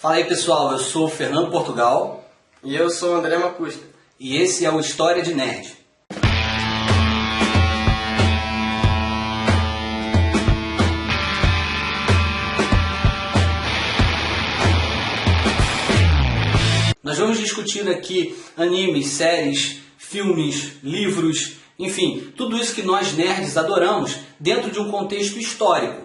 Fala aí pessoal, eu sou o Fernando Portugal. E eu sou o André Macusta. E esse é o História de Nerd. Nós vamos discutir aqui animes, séries, filmes, livros, enfim, tudo isso que nós nerds adoramos dentro de um contexto histórico.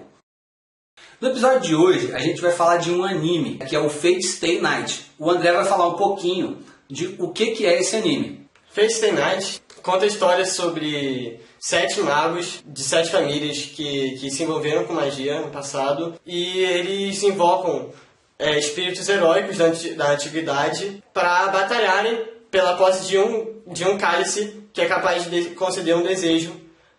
No episódio de hoje, a gente vai falar de um anime, que é o Fate Stay Night. O André vai falar um pouquinho de o que é esse anime. Fate Stay Night conta histórias sobre 7 magos de 7 famílias que se envolveram com magia no passado e eles invocam espíritos heróicos da antiguidade para batalharem pela posse de um cálice que é capaz de conceder um desejo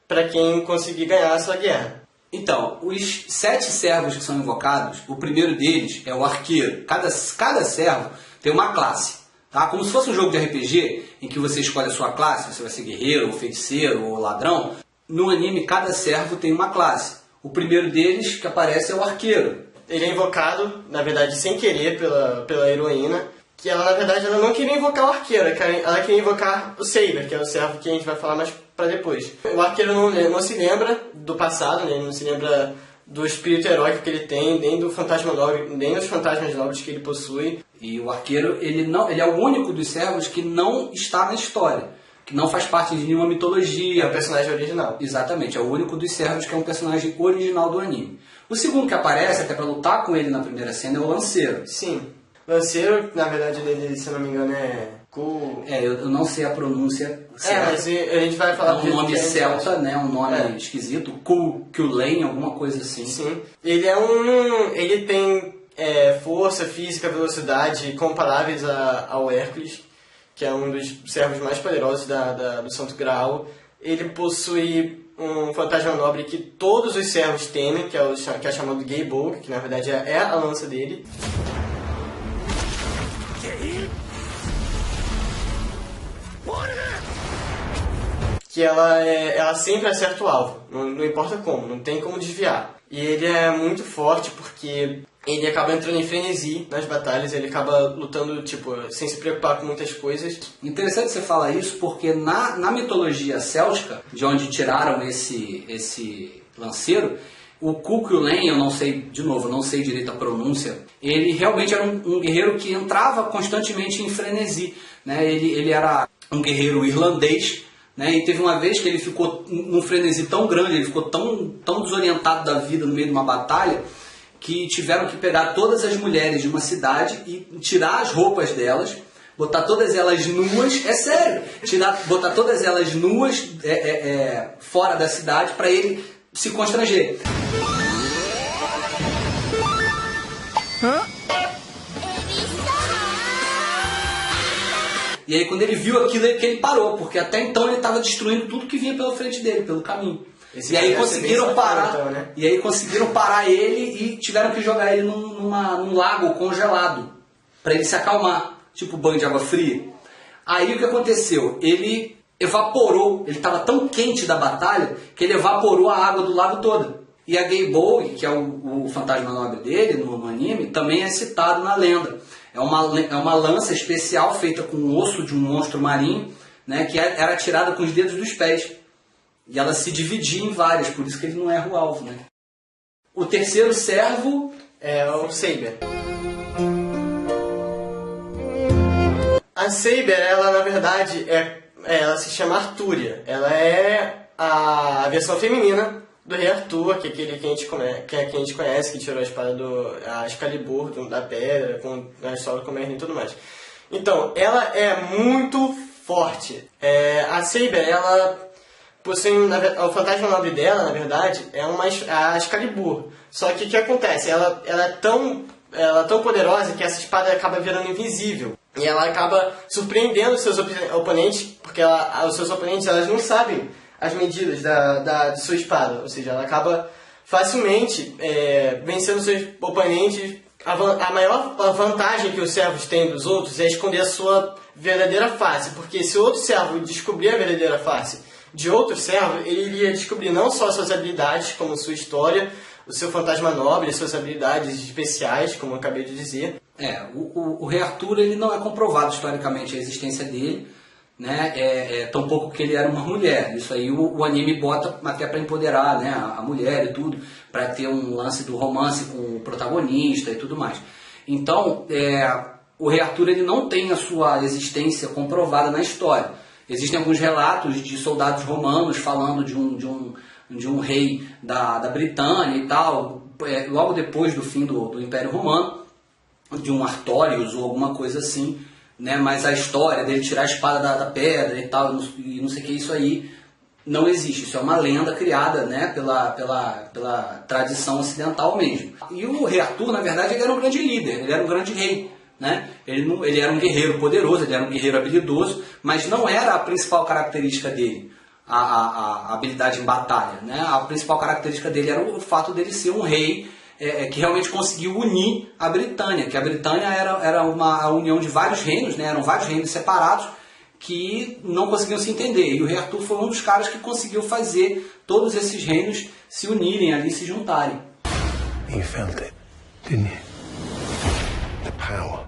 para quem conseguir ganhar essa guerra. Então, os 7 servos que são invocados, o primeiro deles é o arqueiro. Cada servo tem uma classe, tá? Como se fosse um jogo de RPG, em que você escolhe a sua classe, você vai ser guerreiro, ou feiticeiro, ou ladrão. No anime, cada servo tem uma classe. O primeiro deles que aparece é o arqueiro. Ele é invocado, na verdade, sem querer pela heroína, que ela, na verdade, ela não queria invocar o arqueiro, ela queria invocar o Saber, que é o servo que a gente vai falar mais pra depois. O arqueiro não se lembra do passado, né? Ele não se lembra do espírito heróico que ele tem, nem do fantasma nobre, nem dos fantasmas nobres que ele possui. E o arqueiro, ele é o único dos servos que não está na história, que não faz parte de nenhuma mitologia. É o personagem original. Exatamente, é o único dos servos que é um personagem original do anime. O segundo que aparece, até pra lutar com ele na primeira cena, é o Lanceiro. Sim. Lanceiro, na verdade, dele, se eu não me engano, é... eu não sei a pronúncia certa. Mas a gente vai falar... É um nome celta, né? Um nome esquisito. Kulane, alguma coisa assim. Sim. Ele tem força, física, velocidade comparáveis ao Hércules, que é um dos servos mais poderosos do Santo Graal. Ele possui um fantasma nobre que todos os servos temem, que é chamado Gaybow, que na verdade é a lança dele. Que ela sempre acerta o alvo, não importa como, não tem como desviar. E ele é muito forte porque ele acaba entrando em frenesi nas batalhas, ele acaba lutando sem se preocupar com muitas coisas. Interessante você falar isso porque na mitologia céltica, de onde tiraram esse lanceiro, o Kulane, eu não sei, de novo, não sei direito a pronúncia, ele realmente era um guerreiro que entrava constantemente em frenesi, né? Ele era um guerreiro irlandês, né? E teve uma vez que ele ficou num frenesi tão grande, ele ficou tão desorientado da vida no meio de uma batalha, que tiveram que pegar todas as mulheres de uma cidade e tirar as roupas delas, botar todas elas nuas, é sério, botar todas elas nuas fora da cidade para ele se constranger. E aí quando ele viu aquilo, ele parou, porque até então ele estava destruindo tudo que vinha pela frente dele, pelo caminho. E aí conseguiram parar, então, né? E aí conseguiram parar ele e tiveram que jogar ele num lago congelado, para ele se acalmar, tipo banho de água fria. Aí o que aconteceu? Ele evaporou, ele estava tão quente da batalha que ele evaporou a água do lago toda. E a Gaybow, que é o fantasma nobre dele no anime, também é citado na lenda. É uma lança especial feita com o osso de um monstro marinho, né, que era tirada com os dedos dos pés. E ela se dividia em várias, por isso que ele não erra o alvo, né? O terceiro servo é o Saber. A Saber, ela na verdade ela se chama Artúria. Ela é a versão feminina do rei Arthur, que é aquele que a gente conhece, que tirou a espada a Excalibur da pedra, com a história com Merlin e tudo mais. Então, ela é muito forte. A Saber, ela possui o fantasma nobre dela, na verdade, é a Excalibur. Só que o que acontece? Ela é tão poderosa que essa espada acaba virando invisível. E ela acaba surpreendendo os seus oponentes, porque os seus oponentes elas não sabem as medidas de sua espada. Ou seja, ela acaba facilmente vencendo seus oponentes. A maior vantagem que os servos têm dos outros é esconder a sua verdadeira face. Porque se o outro servo descobrir a verdadeira face de outro servo, ele iria descobrir não só suas habilidades, como sua história, o seu fantasma nobre, suas habilidades especiais, como eu acabei de dizer, O rei Arthur ele não é comprovado historicamente a existência dele, né? Tampouco que ele era uma mulher. Isso aí o anime bota até para empoderar, né, a mulher e tudo, para ter um lance do romance com o protagonista e tudo mais. Então, o rei Arthur ele não tem a sua existência comprovada na história. Existem alguns relatos de soldados romanos falando de um rei da Britânia e tal, logo depois do fim do Império Romano, de um Artorius ou alguma coisa assim, né? Mas a história dele tirar a espada da pedra e tal, e não sei o que, isso aí não existe. Isso é uma lenda criada, né, pela tradição ocidental mesmo. E o rei Arthur, na verdade, ele era um grande líder, ele era um grande rei, né? Ele era um guerreiro poderoso, ele era um guerreiro habilidoso, mas não era a principal característica dele, a habilidade em batalha, né? A principal característica dele era o fato dele ser um rei que realmente conseguiu unir a Britânia, que a Britânia era a união de vários reinos, né? Eram vários reinos separados que não conseguiam se entender. E o rei Arthur foi um dos caras que conseguiu fazer todos esses reinos se unirem ali, se juntarem. You felt it, didn't you? The power.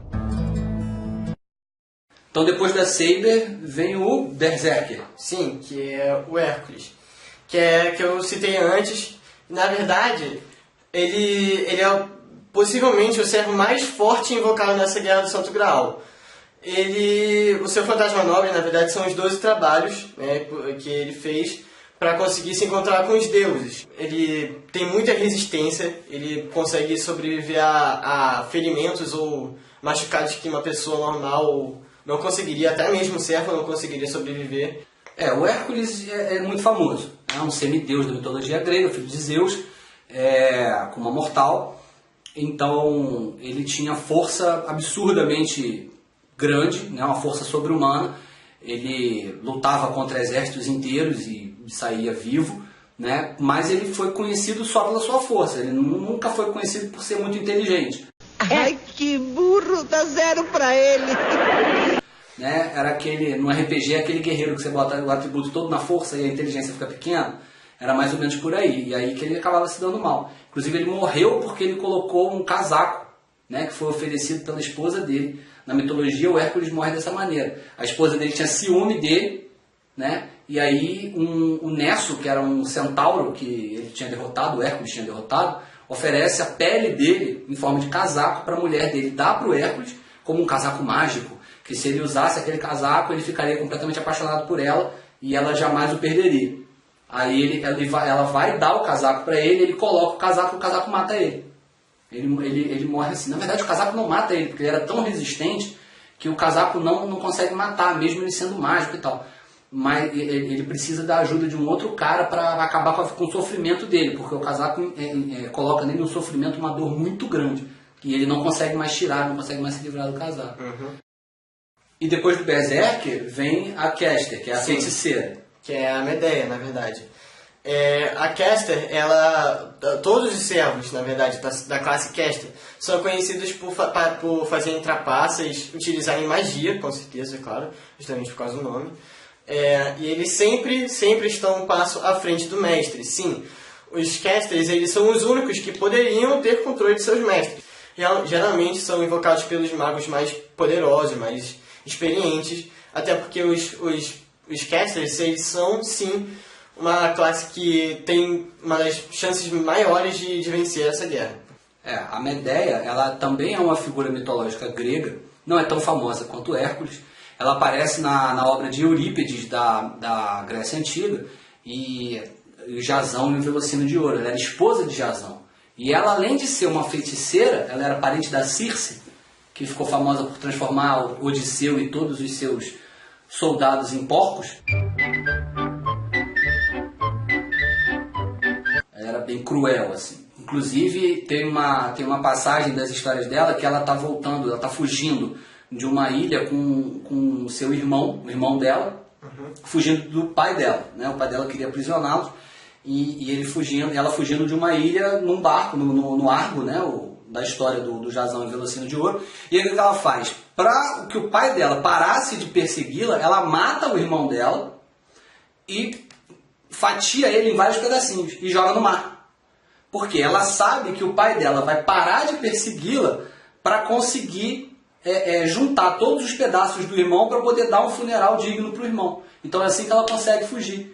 Então depois da Saber vem o Berserker. Sim, que é o Hércules. Que eu citei antes. Na verdade, ele é possivelmente o servo mais forte invocado nessa Guerra do Santo Graal. O seu fantasma nobre, na verdade, são os 12 trabalhos, né, que ele fez para conseguir se encontrar com os deuses. Ele tem muita resistência, ele consegue sobreviver a ferimentos ou machucados que uma pessoa normal não conseguiria, até mesmo o servo não conseguiria sobreviver. O Hércules é muito famoso. É um semideus da mitologia grega, filho de Zeus, com uma mortal. Então ele tinha força absurdamente grande, né, uma força sobre-humana. Ele lutava contra exércitos inteiros e saía vivo, né, mas ele foi conhecido só pela sua força. Ele nunca foi conhecido por ser muito inteligente. Ai, que burro, dá 0 pra ele. Né, era no RPG, aquele guerreiro que você bota o atributo todo na força e a inteligência fica pequena. Era mais ou menos por aí. E aí que ele acabava se dando mal. Inclusive ele morreu porque ele colocou um casaco, né, que foi oferecido pela esposa dele. Na mitologia o Hércules morre dessa maneira. A esposa dele tinha ciúme dele, né, e aí o Nesso, que era um centauro que ele tinha derrotado, o Hércules tinha derrotado, oferece a pele dele em forma de casaco para a mulher dele. Dá para o Hércules como um casaco mágico, que se ele usasse aquele casaco ele ficaria completamente apaixonado por ela e ela jamais o perderia. Aí ela vai dar o casaco para ele, ele coloca o casaco mata ele. Ele morre assim. Na verdade o casaco não mata ele, porque ele era tão resistente que o casaco não consegue matar, mesmo ele sendo mágico e tal. Mas ele precisa da ajuda de um outro cara para acabar com o sofrimento dele, porque o casaco coloca nele um sofrimento, uma dor muito grande, que ele não consegue mais tirar, não consegue mais se livrar do casaco. Uhum. E depois do Berserker vem a Caster, que é a feiticeira. Que é a Medeia, na verdade. A Caster, todos os servos, na verdade, da classe Caster, são conhecidos por fazerem trapaças, utilizarem magia, com certeza, claro, justamente por causa do nome. E eles sempre estão um passo à frente do mestre. Sim, os Casters, eles são os únicos que poderiam ter controle de seus mestres. Geralmente são invocados pelos magos mais poderosos, mais experientes, até porque os Casters, eles são, sim, uma classe que tem uma das chances maiores de vencer essa guerra. A Medeia, ela também é uma figura mitológica grega, não é tão famosa quanto Hércules. Ela aparece na obra de Eurípides, da Grécia Antiga, e Jasão e o Velocino de Ouro. Ela era esposa de Jasão. E ela, além de ser uma feiticeira, ela era parente da Circe, que ficou famosa por transformar o Odisseu e todos os seus soldados em porcos. Ela era bem cruel, assim. Inclusive, tem uma passagem das histórias dela que ela está voltando, ela está fugindo de uma ilha com seu irmão, o irmão dela, fugindo do pai dela, né? O pai dela queria aprisioná-los e ela fugindo de uma ilha num barco, no Argo, né? Da história do Jasão e Velocino de Ouro. E aí o que ela faz? Para que o pai dela parasse de persegui-la, ela mata o irmão dela e fatia ele em vários pedacinhos e joga no mar. Porque ela sabe que o pai dela vai parar de persegui-la para conseguir juntar todos os pedaços do irmão para poder dar um funeral digno para o irmão. Então é assim que ela consegue fugir.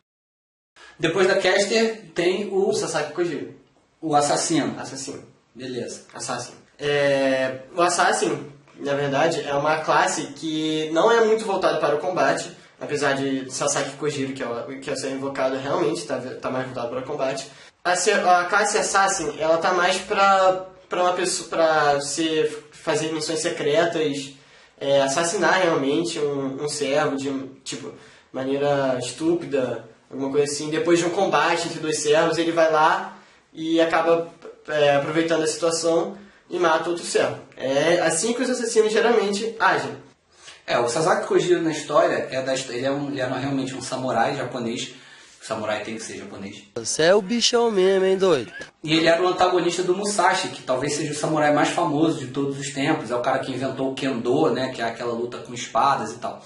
Depois da Caster tem o Sasaki Kojiro. O assassino. Assassino. Beleza. Assassin. O Assassin, na verdade, é uma classe que não é muito voltada para o combate, apesar de Sasaki Kojiro, que é o ser invocado, realmente está mais voltado para o combate. A classe Assassin, ela tá mais para uma pessoa, para fazer missões secretas, assassinar realmente um servo de maneira estúpida, alguma coisa assim. Depois de um combate entre dois servos, ele vai lá e acaba aproveitando a situação e mata outro servo. É assim que os assassinos geralmente agem. O Sasaki Kojiro na história, ele era realmente um samurai japonês. O samurai tem que ser japonês. Você é o bichão mesmo, hein, doido? E ele era o antagonista do Musashi, que talvez seja o samurai mais famoso de todos os tempos. É o cara que inventou o Kendo, né, que é aquela luta com espadas e tal.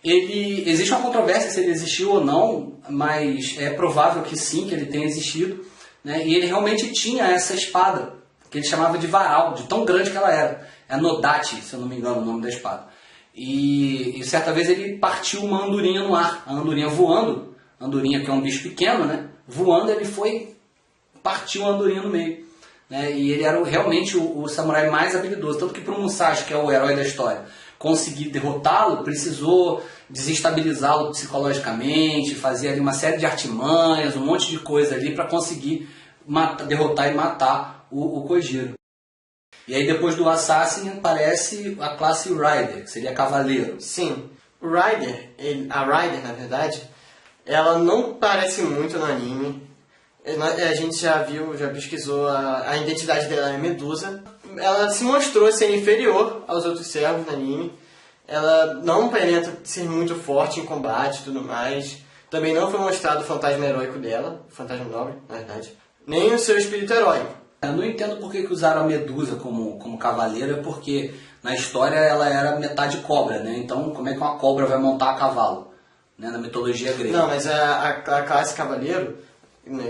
Existe uma controvérsia se ele existiu ou não, mas é provável que sim, que ele tenha existido. Né? E ele realmente tinha essa espada, que ele chamava de varal, de tão grande que ela era. É Nodachi, se eu não me engano, o nome da espada. E certa vez ele partiu uma andorinha no ar, a andorinha voando, a andorinha que é um bicho pequeno, né? Voando, ele partiu a andorinha no meio. Né? E ele era realmente o samurai mais habilidoso, tanto que para o Musashi, que é o herói da história, conseguir derrotá-lo, precisou desestabilizá-lo psicologicamente, fazer ali uma série de artimanhas, um monte de coisa ali para conseguir derrotar e matar o Kojiro. E aí depois do Assassin aparece a classe Rider, que seria cavaleiro. Sim, a Rider, na verdade, ela não parece muito no anime. A gente já pesquisou, a identidade dela é Medusa. Ela se mostrou ser inferior aos outros servos no anime. Ela não aparenta ser muito forte em combate e tudo mais. Também não foi mostrado o fantasma heróico dela, o fantasma nobre, na verdade. Nem o seu espírito heróico. Eu não entendo por que usaram a Medusa como cavaleira, porque na história ela era metade cobra, né? Então como é que uma cobra vai montar a cavalo? Né? Na mitologia grega. Não, mas a classe cavaleiro,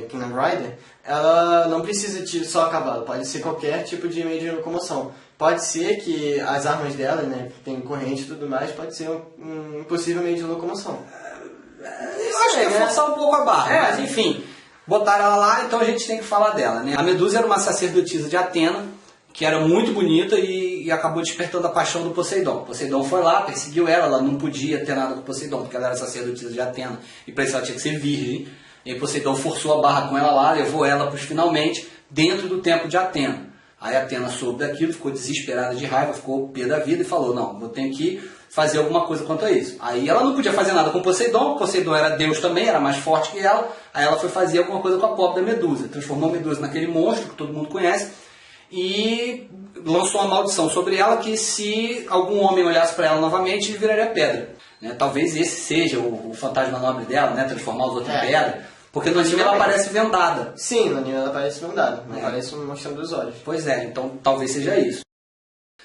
que na Rider, ela não precisa de só cavalo, pode ser qualquer tipo de meio de locomoção. Pode ser que as armas dela, né, tem corrente e tudo mais, pode ser um possível meio de locomoção. Eu acho que é forçar um pouco a barra, mas enfim, botaram ela lá, então a gente tem que falar dela. Né? A Medusa era uma sacerdotisa de Atena, que era muito bonita e acabou despertando a paixão do Poseidon. Poseidon foi lá, perseguiu ela não podia ter nada com Poseidon, porque ela era sacerdotisa de Atena, e para isso ela tinha que ser virgem. E Poseidon forçou a barra com ela lá, levou ela para os finalmente dentro do templo de Atena. Aí Atena soube daquilo, ficou desesperada de raiva, ficou pé da vida e falou, não, eu tenho que fazer alguma coisa quanto a isso. Aí ela não podia fazer nada com Poseidon era Deus também, era mais forte que ela, aí ela foi fazer alguma coisa com a pobre da Medusa, transformou a Medusa naquele monstro que todo mundo conhece e lançou uma maldição sobre ela que se algum homem olhasse para ela novamente, ele viraria pedra. Né? Talvez esse seja o fantasma nobre dela, né? Transformar os outros em pedra. Porque no anime ela aparece vendada. Sim, no anime ela aparece vendada, não aparece mostrando os olhos. Pois é, então talvez seja isso.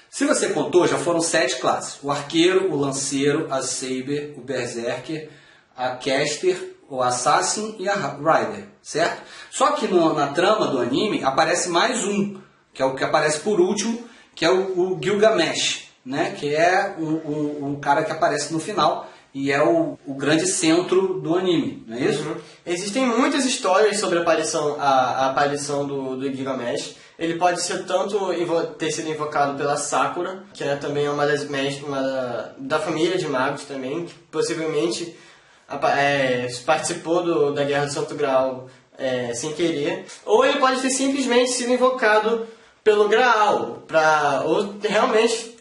Se você contou, já foram 7 classes. O arqueiro, o lanceiro, a saber, o berserker, a caster, o assassin e a rider, certo? Só que na trama do anime aparece mais um, que é o que aparece por último, que é o Gilgamesh, né? Que é um cara que aparece no final e é o grande centro do anime, não é isso? Uhum. Existem muitas histórias sobre a aparição do Gilgamesh. Ele pode ser ter sido invocado pela Sakura, que é também uma das mestres da família de magos também, que possivelmente participou da Guerra do Santo Graal sem querer. Ou ele pode ter simplesmente sido invocado pelo Graal, ou realmente,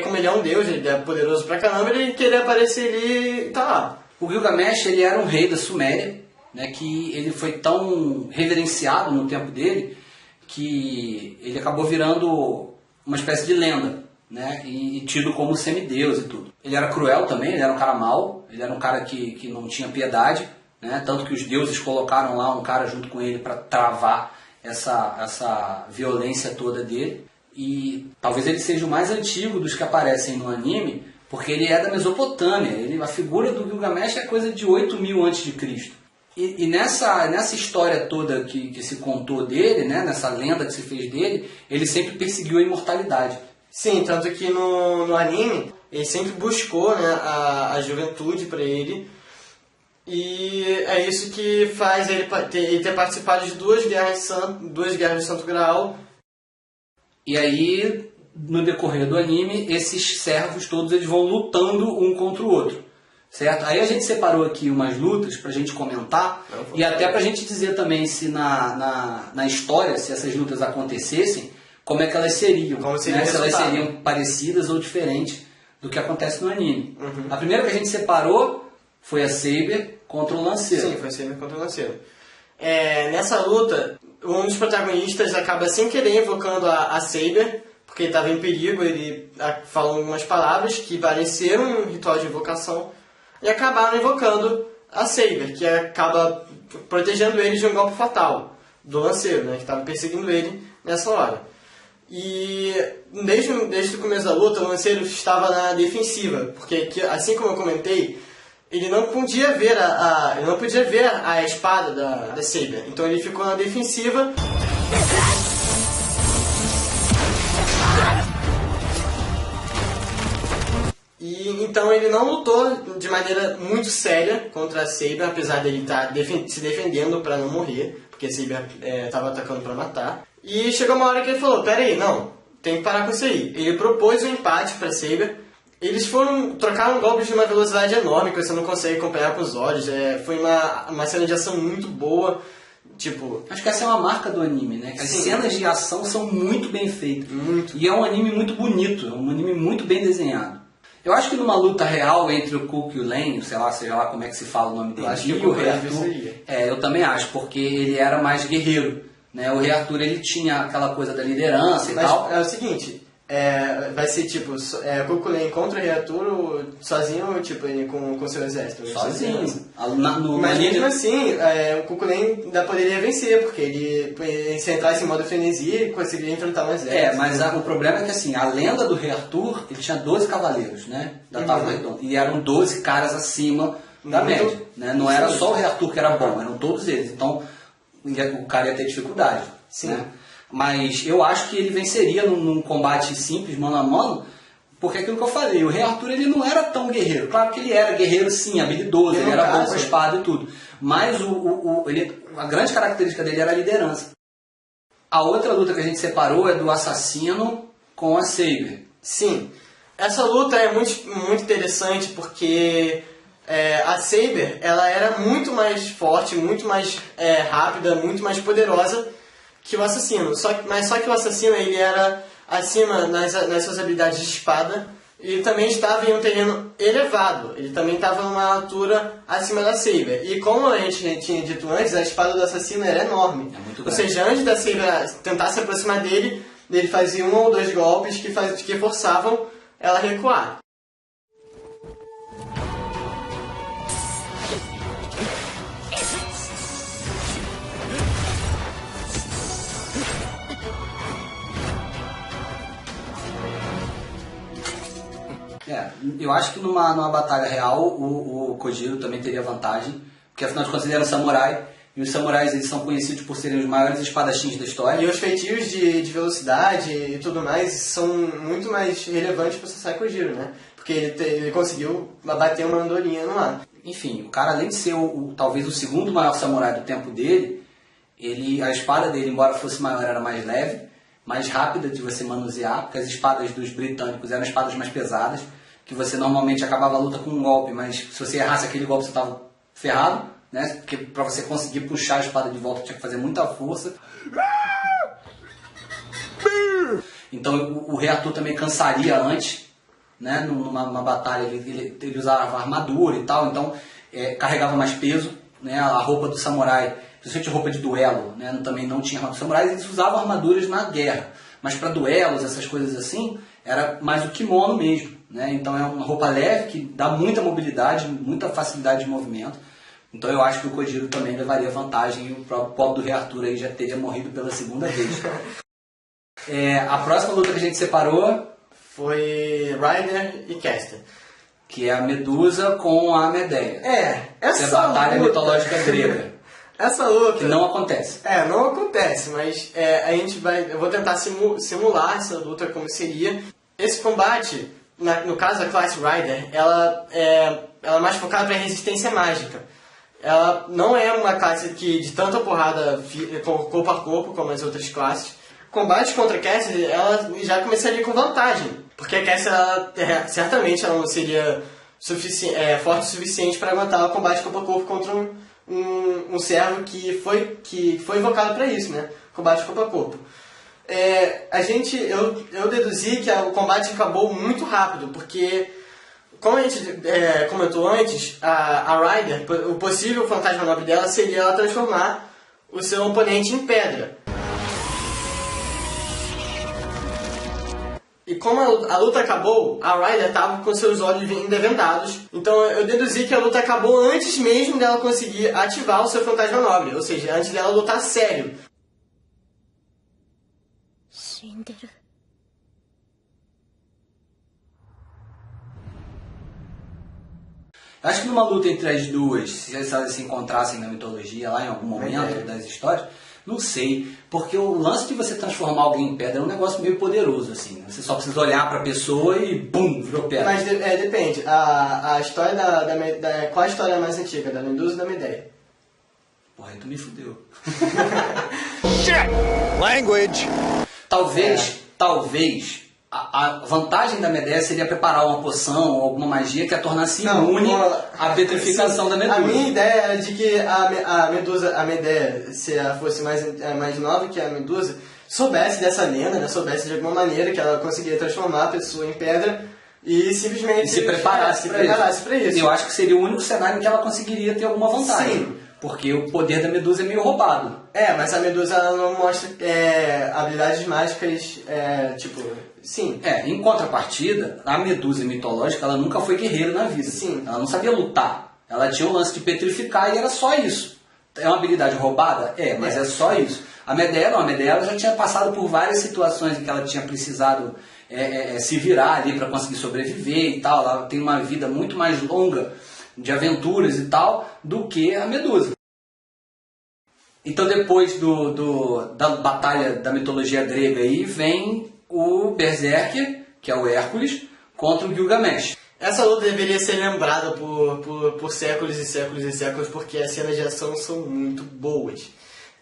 como ele é um deus, ele é poderoso pra caramba, ele querer aparecer ali e tá lá. O Gilgamesh, ele era um rei da Suméria, né, que ele foi tão reverenciado no tempo dele, que ele acabou virando uma espécie de lenda, né, e tido como semideus e tudo. Ele era cruel também, ele era um cara mau, ele era um cara que não tinha piedade, né, tanto que os deuses colocaram lá um cara junto com ele para travar essa violência toda dele. E talvez ele seja o mais antigo dos que aparecem no anime, porque ele é da Mesopotâmia. A figura do Gilgamesh é coisa de 8.000 a.C. E nessa história toda que se contou dele, né, nessa lenda que se fez dele, ele sempre perseguiu a imortalidade. Sim, tanto que no anime ele sempre buscou, né, a juventude pra ele. E é isso que faz ele ter participado de duas guerras do Santo Graal. E aí, no decorrer do anime, esses servos todos eles vão lutando um contra o outro, certo? Aí a gente separou aqui umas lutas pra gente comentar e até pra gente dizer também se na história, se essas lutas acontecessem, como é que elas seriam, né? Se elas seriam parecidas ou diferentes do que acontece no anime. A primeira que a gente separou foi a Saber contra o Lanceiro. Sim, foi a Saber contra o Lanceiro. Nessa luta, um dos protagonistas acaba sem querer invocando a Saber, porque ele estava em perigo, ele falou algumas palavras que pareceram um ritual de invocação, e acabaram invocando a Saber, que acaba protegendo ele de um golpe fatal do Lanceiro, né, que estava perseguindo ele nessa hora. E desde o começo da luta, o Lanceiro estava na defensiva, porque assim como eu comentei, ele não podia ver a espada da Saber, então ele ficou na defensiva. E então ele não lutou de maneira muito séria contra a Saber, apesar dele estar se defendendo para não morrer, porque a Saber estava atacando para matar. E chegou uma hora que ele falou, pera aí, não, tem que parar com isso aí. Ele propôs um empate para a Saber. Eles trocaram golpes de uma velocidade enorme que você não consegue acompanhar com os olhos. Foi uma cena de ação muito boa. Tipo, acho que essa é uma marca do anime, né? Que as cenas de ação são muito bem feitas. Muito. E é um anime muito bonito, é um anime muito bem desenhado. Eu acho que numa luta real entre o Cook e o Len, seja lá como é que se fala o nome dele, acho que e o Rei Arthur, eu também acho, porque ele era mais guerreiro, né? O Rei Arthur ele tinha aquela coisa da liderança e tal. É o seguinte, vai ser tipo, Cook Len contra o Rei Arthur sozinho ou tipo ele com seu exército? Sozinho. Mas mesmo assim, o Cook Len ainda poderia vencer, porque ele se entrasse em modo frenesi, ele conseguiria enfrentar um exército. Mas o problema é que assim, a lenda do Rei Arthur, ele tinha 12 cavaleiros, né? Da Tábua Redonda. E eram 12 caras acima da média, né? Não era só o Rei Arthur que era bom, eram todos eles. Então, o cara ia ter dificuldade. Sim. Né? Mas eu acho que ele venceria num combate simples, mano a mano, porque é aquilo que eu falei, o Rei Arthur ele não era tão guerreiro. Claro que ele era guerreiro sim, habilidoso, ele era bom com a espada e tudo. Mas a grande característica dele era a liderança. A outra luta que a gente separou é do assassino com a Saber. Sim, essa luta é muito, muito interessante porque a Saber ela era muito mais forte, muito mais rápida, muito mais poderosa que o assassino. Mas só que o assassino ele era acima nas suas habilidades de espada e também estava em um terreno elevado. Ele também estava numa altura acima da Saber. E como a gente tinha dito antes, a espada do assassino era enorme. Ou seja, antes da Saber tentar se aproximar dele, ele fazia 1 ou 2 golpes que forçavam ela a recuar. Eu acho que numa batalha real o Kojiro também teria vantagem, porque afinal de contas ele era um samurai, e os samurais eles são conhecidos por serem os maiores espadachins da história. E os feitios de velocidade e tudo mais são muito mais relevantes para o Sasai Kojiro, né? Porque ele conseguiu bater uma andorinha no ar. Enfim, o cara além de ser talvez o segundo maior samurai do tempo dele, a espada dele, embora fosse maior, era mais leve, mais rápida de você manusear, porque as espadas dos britânicos eram espadas mais pesadas, que você normalmente acabava a luta com um golpe, mas se você errasse aquele golpe você estava ferrado, né? Porque para você conseguir puxar a espada de volta tinha que fazer muita força. Então o Rei Arthur também cansaria antes, né? Numa batalha ele usava armadura e tal, então carregava mais peso, né? A roupa do samurai, principalmente roupa de duelo, né? Também não tinha armadura. Os samurais eles usavam armaduras na guerra, mas para duelos, essas coisas assim, era mais o kimono mesmo, né? Então é uma roupa leve que dá muita mobilidade, muita facilidade de movimento. Então eu acho que o Kojiro também levaria vantagem e o próprio pobre do Rei Arthur aí já teria morrido pela segunda vez. A próxima luta que a gente separou foi Ryder e Caster, que é a Medusa com a Medeia. Essa é a batalha luta mitológica grega. Essa luta... Que não acontece. Não acontece, mas eu vou tentar simular essa luta como seria. Esse combate, no caso da classe Rider, ela é mais focada para resistência mágica. Ela não é uma classe que de tanta porrada corpo a corpo como as outras classes. Combate contra a Cassie, ela já começaria com vantagem, porque a Cassie certamente ela não seria forte o suficiente para aguentar o combate corpo a corpo contra um servo que foi invocado para isso, né? Combate corpo a corpo. Eu deduzi que o combate acabou muito rápido, porque, como a gente comentou antes, a Ryder, o possível fantasma nobre dela seria ela transformar o seu oponente em pedra. E como a luta acabou, a Ryder estava com seus olhos ainda vendados, então eu deduzi que a luta acabou antes mesmo dela conseguir ativar o seu fantasma nobre, ou seja, antes dela lutar sério. Acho que numa luta entre as duas, se elas se encontrassem na mitologia lá em algum momento das histórias, não sei, porque o lance de você transformar alguém em pedra é um negócio meio poderoso, assim. Você só precisa olhar pra pessoa e bum, virou pedra. Mas depende. A história qual a história mais antiga? Da Medusa ou da Medeia? Porra, aí tu me fudeu. Language. Talvez a vantagem da Medeia seria preparar uma poção ou alguma magia que a tornasse imune à petrificação da Medusa. A minha ideia era de que a Medeia, se ela fosse mais nova que a Medusa, soubesse dessa lenda, né? Soubesse de alguma maneira que ela conseguiria transformar a pessoa em pedra e simplesmente se preparasse para isso. Eu acho que seria o único cenário em que ela conseguiria ter alguma vantagem. Sim. Porque o poder da Medusa é meio roubado. Mas a Medusa ela não mostra habilidades mágicas, sim. Em contrapartida, a Medusa mitológica, ela nunca foi guerreira na vida. Sim. Ela não sabia lutar. Ela tinha o lance de petrificar e era só isso. É uma habilidade roubada? Mas é só isso. A Medeia não. A Medeia ela já tinha passado por várias situações em que ela tinha precisado se virar ali para conseguir sobreviver e tal. Ela tem uma vida muito mais longa de aventuras e tal, do que a Medusa. Então depois da batalha da mitologia grega aí, vem o Berserker, que é o Hércules, contra o Gilgamesh. Essa luta deveria ser lembrada por séculos e séculos e séculos, porque as cenas de ação são muito boas.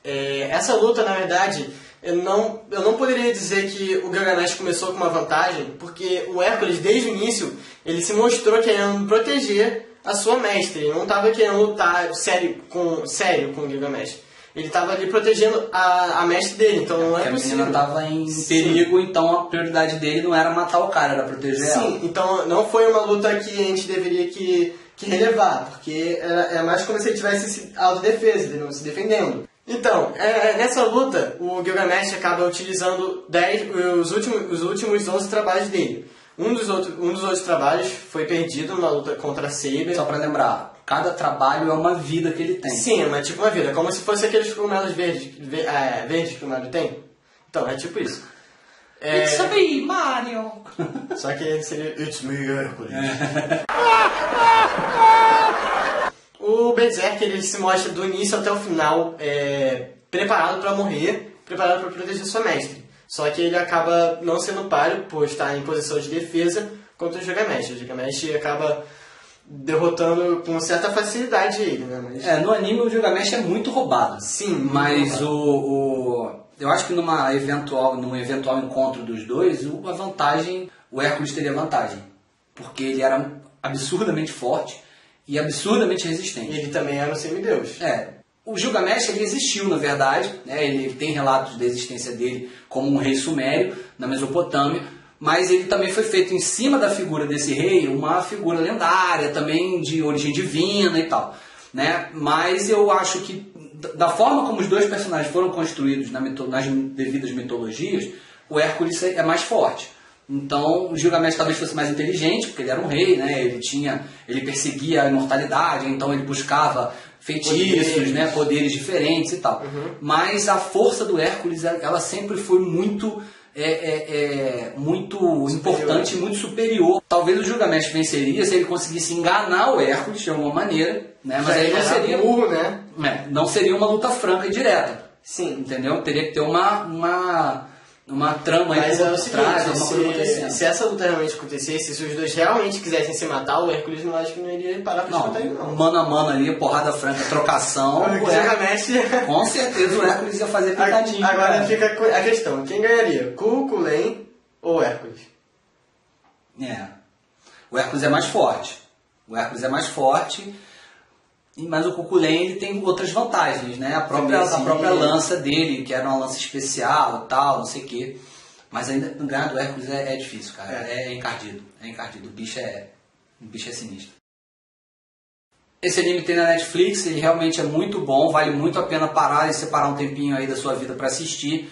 Essa luta, na verdade, eu não poderia dizer que o Gilgamesh começou com uma vantagem, porque o Hércules, desde o início, ele se mostrou querendo proteger a sua mestre. Ele não estava querendo lutar sério com o Gilgamesh. Ele estava ali protegendo a mestre dele, então não é possível. A menina estava em perigo, então a prioridade dele não era matar o cara, era proteger ela. Sim, então não foi uma luta que a gente deveria que relevar, porque é mais como se ele tivesse autodefesa, ele se defendendo. Então, nessa luta, o Gilgamesh acaba utilizando os últimos 11 trabalhos dele. Um dos outros trabalhos foi perdido na luta contra a Saber. Só pra lembrar, cada trabalho é uma vida que ele tem. Sim, é tipo uma vida, como se fosse aqueles cogumelos verdes que o Mario tem. Então, é tipo isso. It's me, Mario! Só que seria It's me, Hércules. O Berserker, ele se mostra do início até o final preparado para morrer, preparado para proteger sua mestre. Só que ele acaba não sendo páreo por estar em posição de defesa contra o Gilgamesh. O Gilgamesh acaba derrotando com certa facilidade ele, né? Mas... no anime o Gilgamesh é muito roubado. Sim. Mas eu acho que num eventual encontro dos dois, o Hércules teria vantagem. Porque ele era absurdamente forte e absurdamente resistente. E ele também era um semideus. O Gilgamesh ele existiu, na verdade, né? Ele tem relatos da existência dele como um rei sumério na Mesopotâmia, mas ele também foi feito em cima da figura desse rei, uma figura lendária, também de origem divina e tal, né? Mas eu acho que, da forma como os dois personagens foram construídos nas devidas mitologias, o Hércules é mais forte. Então, o Gilgamesh talvez fosse mais inteligente, porque ele era um rei, né? Ele perseguia a imortalidade, então ele buscava feitiços, né? Poderes diferentes e tal. Uhum. Mas a força do Hércules, ela sempre foi muito importante e muito superior. Talvez o Gilgamesh venceria se ele conseguisse enganar o Hércules de alguma maneira, né? Mas aí não seria burro, né? Não seria uma luta franca e direta. Sim. Entendeu? Teria que ter uma uma trama aí Mas é o por trás, seguinte, alguma coisa acontecendo. se essa luta realmente acontecesse, se os dois realmente quisessem se matar, o Hércules não acho que não iria parar pra se matar ele, não. Mano a mano ali, porrada franca, trocação. Com certeza o Hércules ia fazer picadinho. Agora fica a questão, quem ganharia? Cucullen ou Hércules? O Hércules é mais forte. Mas o Cucullen ele tem outras vantagens, né? A própria lança dele, que era uma lança especial e tal, não sei o quê. Mas ainda ganhar do Hércules é difícil, cara. É encardido. O bicho é sinistro. Esse anime tem na Netflix, ele realmente é muito bom, vale muito a pena parar e separar um tempinho aí da sua vida para assistir.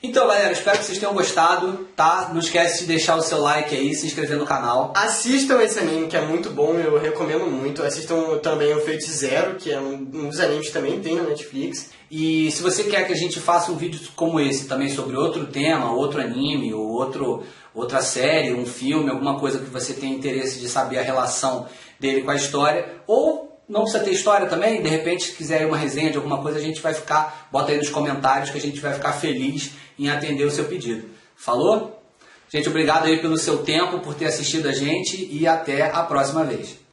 Então, galera, espero que vocês tenham gostado, tá? Não esquece de deixar o seu like aí, se inscrever no canal. Assistam esse anime, que é muito bom, eu recomendo muito. Assistam também o Fate Zero, que é um dos animes que também tem na Netflix. E se você quer que a gente faça um vídeo como esse também sobre outro tema, outro anime, ou outra série, um filme, alguma coisa que você tenha interesse de saber a relação dele com a história, ou não precisa ter história também, de repente se quiser uma resenha de alguma coisa, a gente vai ficar, bota aí nos comentários que a gente vai ficar feliz em atender o seu pedido. Falou? Gente, obrigado aí pelo seu tempo, por ter assistido a gente e até a próxima vez.